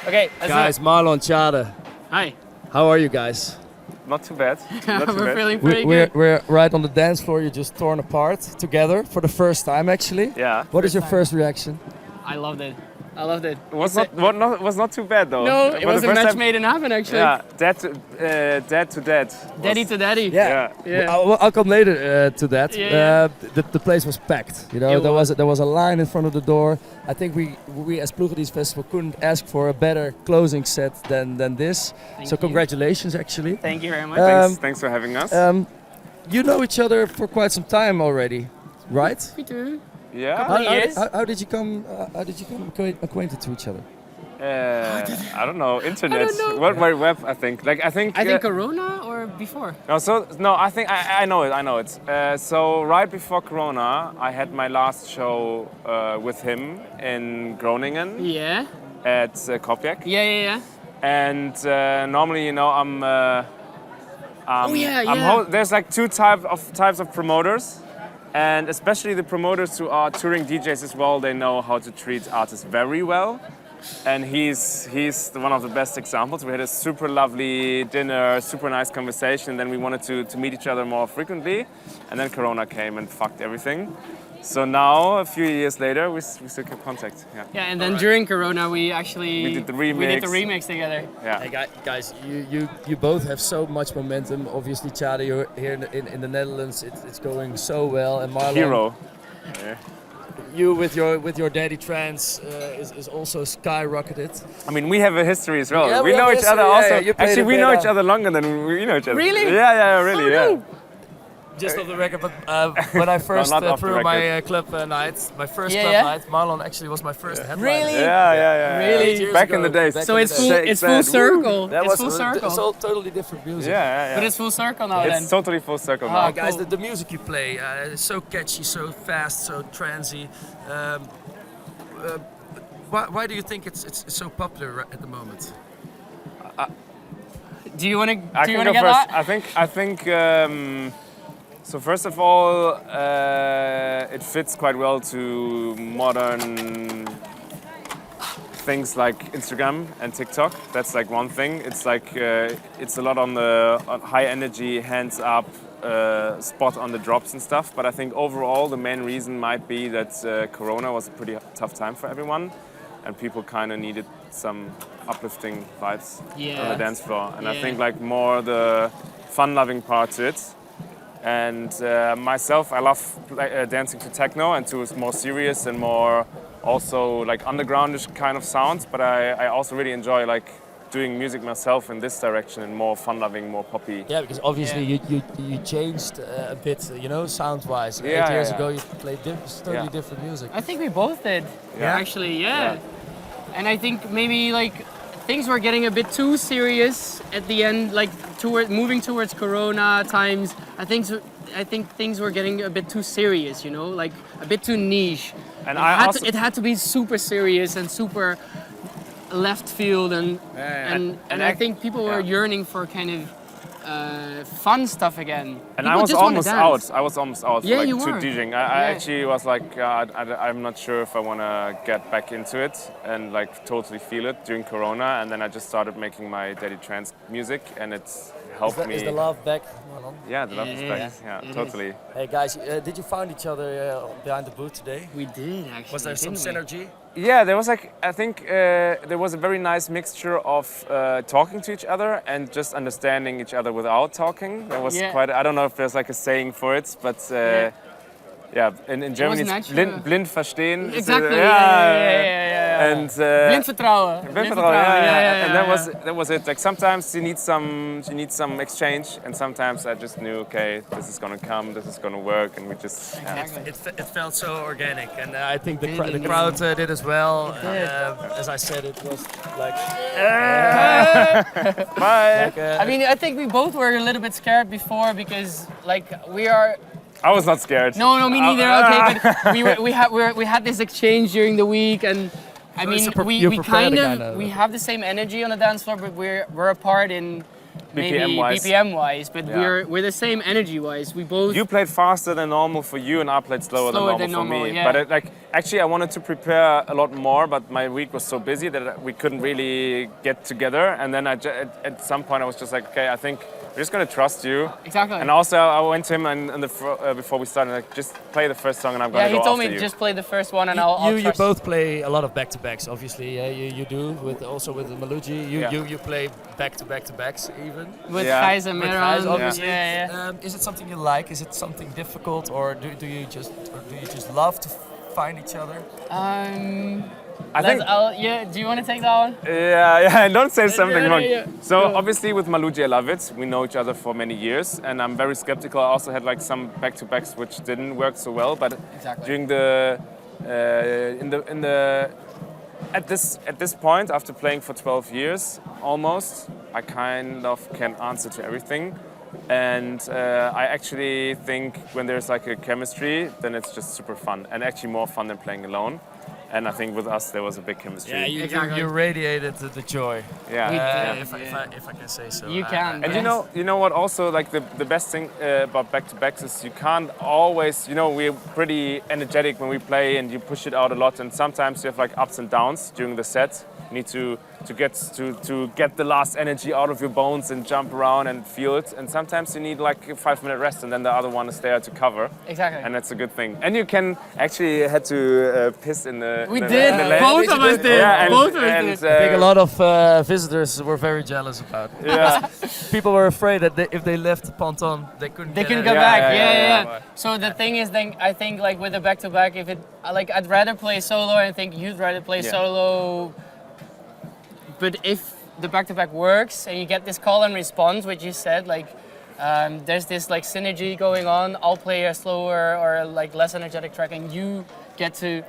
Okay, Guys, Marlon Tjade. Hi. How are you guys? Not too bad. Not too We're bad. feeling pretty good. We're right on the dance floor. You just torn apart together for the first time, actually. Yeah. What is your time. first reaction? I loved it. I loved it. It was not too bad though. No, For it the was a first match time- made in heaven actually. Yeah, dad to dad. Daddy to daddy. Yeah. Yeah. I'll come later to that. Yeah. The place was packed. You know, It there was a line in front of the door. I think we as Ploegedienst Festival couldn't ask for a better closing set than this. Thank So you. congratulations, actually. Thank you very much. Thanks for having us. You know each other for quite some time already, right? Me too. Yeah. How- Yes. How did you come? Acquainted to each other? I don't know. Internet. I don't know. World Wide Web. I think. I think Corona or before. No. I think I know it. I know it. So right before Corona, I had my last show with him in Groningen Yeah. at Kopjek. Yeah. And normally, you know, there's like two types of promoters, and especially the promoters who are touring DJs as well. They know how to treat artists very well, and he's one of the best examples. We had a super lovely dinner, super nice conversation, and then we wanted to meet each other more frequently, and then Corona came and fucked everything. So now, a few years later, we still keep contact. Yeah. Yeah, and then during Corona we actually We did the remix. We did the remix together. Yeah. Hey guys, you both have so much momentum. Obviously, Tjade, you're here in the Netherlands. It's going so well, and Marlon, Hero. Yeah. you with your daddy trance is also skyrocketed. I mean, we have a history as well. Yeah, we we know have each history, other yeah, also. yeah, you played Actually, a we bit, know each other longer than we know each other. Really? Yeah, really, yeah. Just off the record, but when I first not off the threw my record. club night, my first Yeah, club yeah. night, Marlon actually was my first headliner. Really? Yeah. Really? Years Back ago, in the days. back So in it's the full days. it's full circle. That It's was full circle. It's all totally different music. Yeah. But it's full circle now then. It's totally full circle Ah, now. Guys, cool. the music you play is so catchy, so fast, so transy. Why do you think it's so popular at the moment? Do you want to I can go get first. that? I think. So first of all, it fits quite well to modern things like Instagram and TikTok. That's like one thing. It's like it's a lot on high energy, hands up, spot on the drops and stuff. But I think overall the main reason might be that Corona was a pretty tough time for everyone, and people kind of needed some uplifting vibes on the dance floor. And I think like more the fun-loving part to it. And myself, I love dancing to techno and to more serious and more also like undergroundish kind of sounds. But I also really enjoy like doing music myself in this direction and more fun-loving, more poppy. Yeah, because obviously you changed a bit, you know, sound-wise. 8 years ago you played totally different music. I think we both did. Yeah. Actually, yeah. And I think maybe like things were getting a bit too serious at the end, like moving towards Corona times. I think things were getting a bit too serious, you know, like a bit too niche. And It had to be super serious and super left field, and I think people were yearning for kind of fun stuff again. And People I was just wanna almost dance. out. I was almost out Yeah, like, you to were. DJing. I actually was like, I'm not sure if I want to get back into it and like totally feel it during Corona. And then I just started making my daddy trance music, and it's helped me. Is the love back, Marlon? Yeah, the love is back. Yeah, totally. Hey guys, did you find each other behind the booth today? We did actually. Was there some didn't we? synergy? Yeah, there was like, I think there was a very nice mixture of talking to each other and just understanding each other without talking. There was quite, I don't know if there's like a saying for it, but yeah, in Germany it's blind verstehen. Exactly. And Blind vertrouwen. yeah. And that was it. Like sometimes you need some exchange, and sometimes I just knew, okay, this is gonna come, this is gonna work, and we just. It felt so organic, and I think the crowd did as well. As I said, it was like. Bye. I mean, I think we both were a little bit scared before because, like, we are. I was not scared. No, me neither. Okay, but we had this exchange during the week, and I mean, we kind of we have the same energy on the dance floor, but we're apart in maybe BPM-wise. BPM-wise, but Yeah. we're the same energy-wise. We both. You played faster than normal for you, and I played slower than normal for me. yeah. But actually, I wanted to prepare a lot more, but my week was so busy that we couldn't really get together. And then at some point, I was just like, okay, I think we're just gonna trust you. Exactly. And also, I went to him and before we started, like, just play the first song, and I'm gonna go he told after me you. just play the first one, and I'll You trust. both play a lot of back-to-backs, obviously. Yeah, you do with Maluji. You play back-to-backs even. with Yeah. Gijs and With Meran. Gijs, obviously. Yeah. Is it something you like? Is it something difficult, or do you just love to find each other? I think. Do you want to take that one? Yeah, don't say something wrong. yeah. So obviously with Maluji, I love it. We know each other for many years, and I'm very skeptical. I also had like some back-to-backs which didn't work so well, but Exactly. during the at this point, after playing for 12 years almost, I kind of can answer to everything. And I actually think when there's like a chemistry, then it's just super fun, and actually more fun than playing alone. And I think with us there was a big chemistry. Yeah, Exactly. you radiated the joy. Yeah. We Yeah. did. If I can say so. You can. And yes. you know what? Also, like the best thing about back-to-backs is you can't always. We're pretty energetic when we play, and you push it out a lot. And sometimes you have like ups and downs during the set. You need to get the last energy out of your bones and jump around and feel it. And sometimes you need like a 5-minute rest, and then the other one is there to cover. Exactly. And that's a good thing. And you can actually had to piss in the. We in did. the lane. Both of us did. Yeah, and, Both of us and, did. I think a lot of visitors were very jealous about. Yeah. People were afraid that if they left Ponton, they couldn't. They get can out. go Yeah, back. yeah, Yeah. So the thing is, then I think like with a back-to-back, if it like I'd rather play solo, and I think you'd rather play Yeah. solo. But if the back-to-back works and you get this call and response, which you said, like there's this like synergy going on. I'll play a slower or like less energetic track, and you get to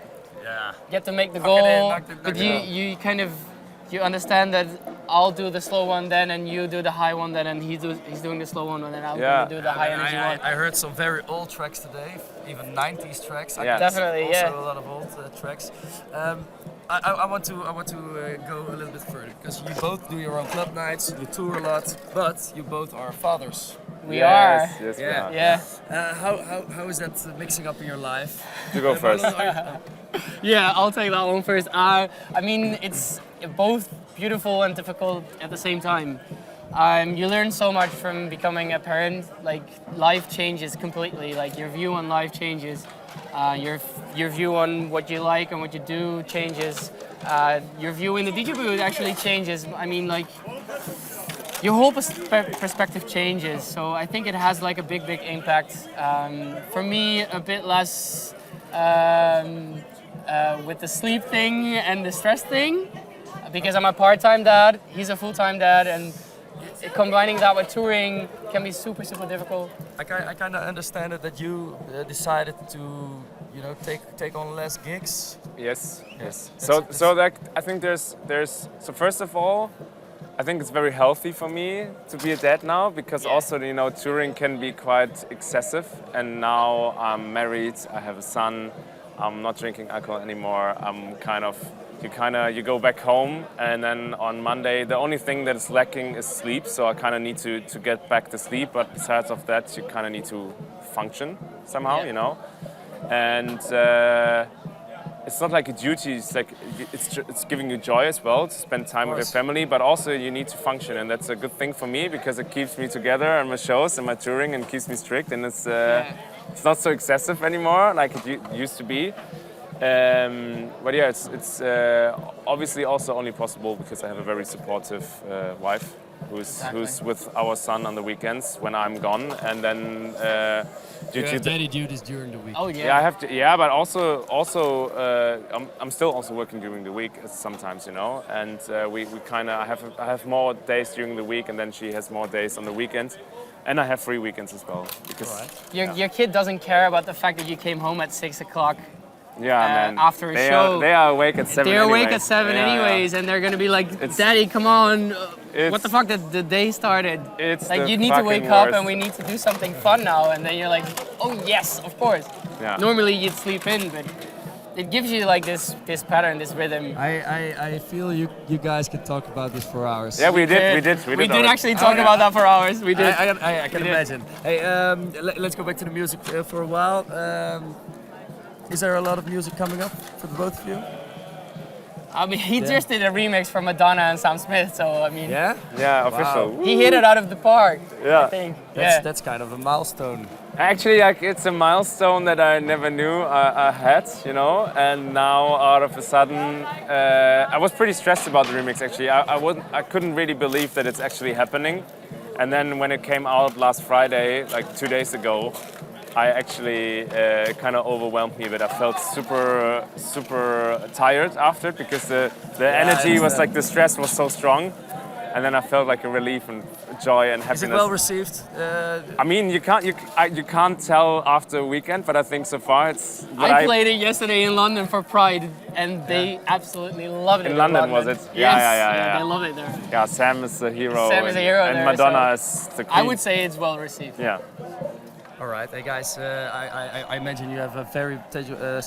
make the it in, goal. knock it But out. you kind of you understand that I'll do the slow one then, and you do the high one then, and he's doing the slow one, and then I'm Yeah. gonna do the high energy one. I heard some very old tracks today, even 90s tracks. Yeah. Definitely, also yeah. a lot of old tracks. I want to go a little bit further because you both do your own club nights, you tour a lot, but you both are fathers. We are. Yes, we Yeah. are. Yeah. How is that mixing up in your life? You go first. Yeah, I'll take that one first. I mean, it's both beautiful and difficult at the same time. You learn so much from becoming a parent. Like life changes completely. Like your view on life changes. Your view on what you like and what you do changes. Your view in the DJ booth actually changes. I mean, like your whole perspective changes. So I think it has like a big impact. For me, a bit less with the sleep thing and the stress thing, because I'm a part-time dad. He's a full-time dad, and combining that with touring can be super difficult. I kind of understand it that you decided to, take on less gigs. Yes. So that I think there's so first of all, I think it's very healthy for me to be a dad now, because also touring can be quite excessive, and now I'm married, I have a son, I'm not drinking alcohol anymore. I'm you go back home, and then on Monday the only thing that is lacking is sleep, so I kind of need to get back to sleep, but besides of that you kind of need to function somehow, and it's not like a duty, it's like it's giving you joy as well to spend time with your family, but also you need to function, and that's a good thing for me because it keeps me together on my shows and my touring and keeps me strict, and it's not so excessive anymore like it used to be. But yeah, it's obviously also only possible because I have a very supportive wife who's with our son on the weekends when I'm gone, and then due to daddy duties during the week. Oh yeah. yeah, I have to. Yeah, but also I'm still also working during the week sometimes, and we kind of I have more days during the week, and then she has more days on the weekend. And I have free weekends as well. Because Your kid doesn't care about the fact that you came home at 6 o'clock. man. After a show. They are awake at 7 They're awake anyway. at 7 Yeah, anyways, and they're gonna be like, It's- "Daddy, come on! What the it's- fuck? The day started. It's Like the you need to fucking wake up, worst. and we need to do something fun now." And then you're like, "Oh yes, of course." Yeah. Normally you'd sleep in, but it gives you like this pattern, this rhythm. I feel you guys could talk about this for hours. Yeah, we did did actually talk about that for hours. We did. I can imagine. Hey, let's go back to the music for a while. Is there a lot of music coming up for the both of you? I mean, he just did a remix for Madonna and Sam Smith, so I mean, Yeah, official. Wow. he hit it out of the park. Yeah. I think. That's kind of a milestone. Actually, like it's a milestone that I never knew I had, you know. And now, out of a sudden, I was pretty stressed about the remix. Actually, I couldn't really believe that it's actually happening. And then when it came out last Friday, like 2 days ago, I actually kind of overwhelmed me. But I felt super tired after because the energy was like the stress was so strong. And then I felt like a relief and joy and happiness. Is it well received? I mean, you can't tell after a weekend, but I think so far it's. I played it yesterday in London for Pride, and they absolutely loved it. In London, was it? Yes, Yeah. they love it there. Yeah, Sam is the hero. Sam is the hero and there, Madonna so is the queen. I would say it's well received. Yeah. All right, hey guys. I imagine you have a very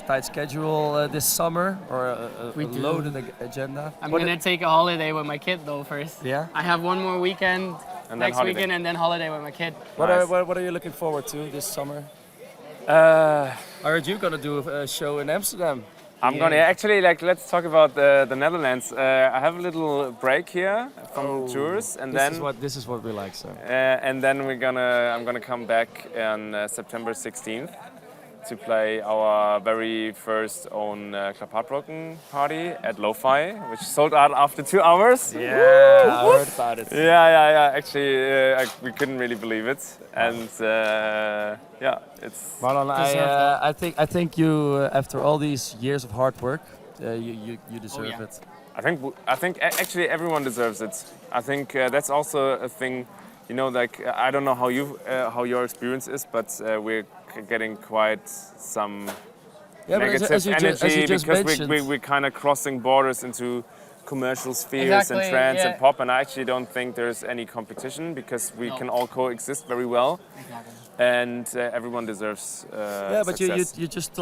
tight schedule this summer, or a We do. loaded agenda. I'm gonna take a holiday with my kid though first. Yeah? I have one more weekend And then next holiday. weekend, and then holiday with my kid. What are you looking forward to this summer? Uh, I heard you're gonna do a show in Amsterdam. I'm gonna actually let's talk about the Netherlands. I have a little break here from tours, and This is what we like, so. and then I'm gonna come back on September 16th to play our very first own Club Heartbroken party at Lo-Fi, which sold out after 2 hours. Yeah, I heard about it. Yeah. Actually, we couldn't really believe it, and it's. Marlon, Deserve I think you, after all these years of hard work, you deserve yeah. it. I think actually everyone deserves it. I think that's also a thing, you know. Like I don't know how your experience is, but we're getting quite some negative as you energy just because mentioned. we're kind of crossing borders into commercial spheres and Exactly, trance yeah. and pop, and I actually don't think there's any competition because we can all coexist very well, Exactly. and everyone deserves Yeah, but success. you just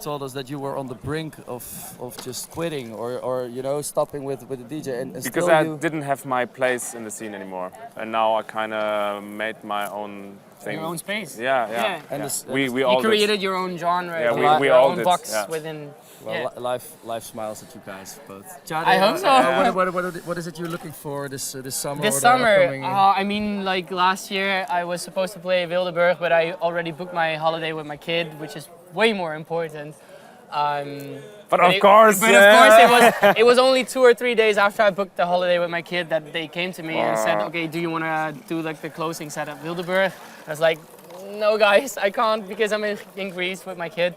told us that you were on the brink of just quitting or you know stopping with the DJ and Because still I you, didn't have my place in the scene anymore, and now I kind of made my own thing. Your own space. Yeah. Yeah. and We You all created your own genre. Yeah, we your all own did, box yeah. within. well, yeah. life smiles at you guys both. I hope so. What is it you're looking for this summer? This or the summer, upcoming- I mean, like last year, I was supposed to play Wildeburg, but I already booked my holiday with my kid, which is way more important. But of course, It was only 2 or 3 days after I booked the holiday with my kid that they came to me and said, "Okay, do you want to do like the closing set at Wildeburg?" I was like, "No, guys, I can't because I'm in Greece with my kid."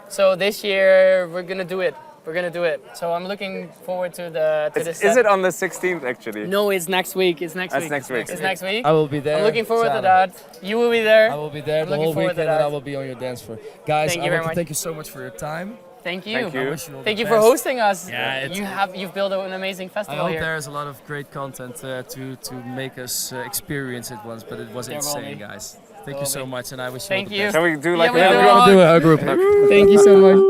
So this year we're gonna do it. We're gonna do it. So I'm looking forward to the set. Is it on the 16th actually? No, it's next week. It's next That's week. next week. It's next week. I will be there. I'm looking forward to Saturday. that. You will be there. I will be there I'm the looking whole forward to weekend and that. I will be on your dance floor. Guys, Thank I you very want to much. thank you so much for your time. Thank you. Thank you. I wish you all Thank the you for best. hosting us. Yeah, it's- You've built an amazing I festival hope here. there's a lot of great content to make us experience it once, but it was There will insane, be. guys. Thank you so much, and I wish you all Thank the you. best. Shall we do like we a do. group? Do a group. Thank you so much.